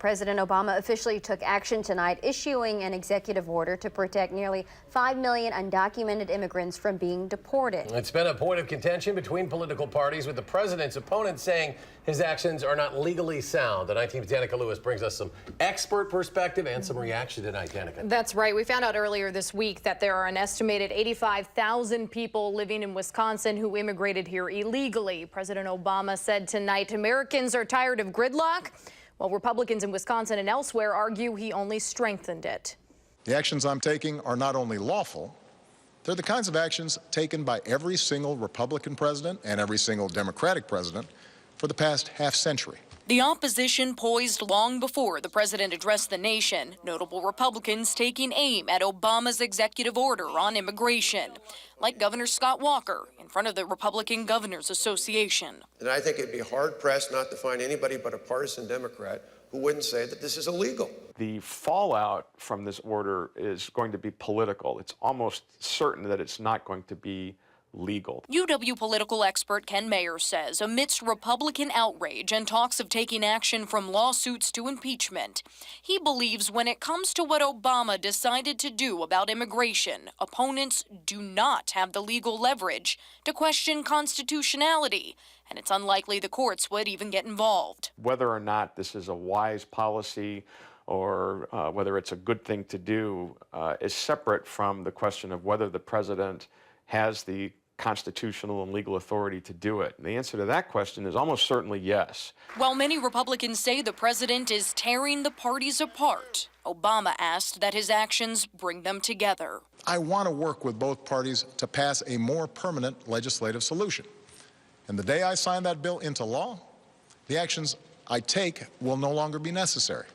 President Obama officially took action tonight, issuing an executive order to protect nearly 5 million undocumented immigrants from being deported. It's been a point of contention between political parties, with the president's opponents saying his actions are not legally sound. The 19th Danica Lewis brings us some expert perspective and some reaction tonight. Danica. That's right. We found out earlier this week that there are an estimated 85,000 people living in Wisconsin who immigrated here illegally. President Obama said tonight Americans are tired of gridlock, while Republicans in Wisconsin and elsewhere argue he only strengthened it. The actions I'm taking are not only lawful, they're the kinds of actions taken by every single Republican president and every single Democratic president for the past half-century. The opposition poised long before the president addressed the nation, notable Republicans taking aim at Obama's executive order on immigration, like Governor Scott Walker in front of the Republican Governors Association. And I think it'd be hard-pressed not to find anybody but a partisan Democrat who wouldn't say that this is illegal. The fallout from this order is going to be political. It's almost certain that it's not going to be legal. UW political expert Ken Mayer says amidst Republican outrage and talks of taking action from lawsuits to impeachment, he believes when it comes to what Obama decided to do about immigration, opponents do not have the legal leverage to question constitutionality, and it's unlikely the courts would even get involved. Whether or not this is a wise policy or whether it's a good thing to do is separate from the question of whether the president has the constitutional and legal authority to do it. And the answer to that question is almost certainly yes. While many Republicans say the president is tearing the parties apart, Obama asked that his actions bring them together. I want to work with both parties to pass a more permanent legislative solution. And the day I sign that bill into law, the actions I take will no longer be necessary.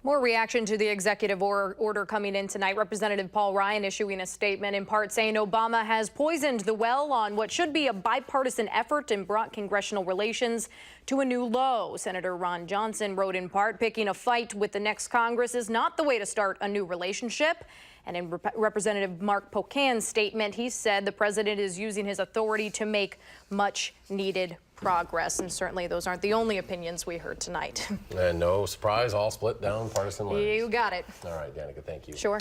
More reaction to the executive order coming in tonight. Representative Paul Ryan issuing a statement in part saying Obama has poisoned the well on what should be a bipartisan effort and brought congressional relations to a new low. Senator Ron Johnson wrote in part, picking a fight with the next Congress is not the way to start a new relationship. And in Representative Mark Pocan's statement, he said the president is using his authority to make much needed progress. And certainly those aren't the only opinions we heard tonight. And no surprise, all split down partisan lines. You got it. All right, Danica, thank you. Sure.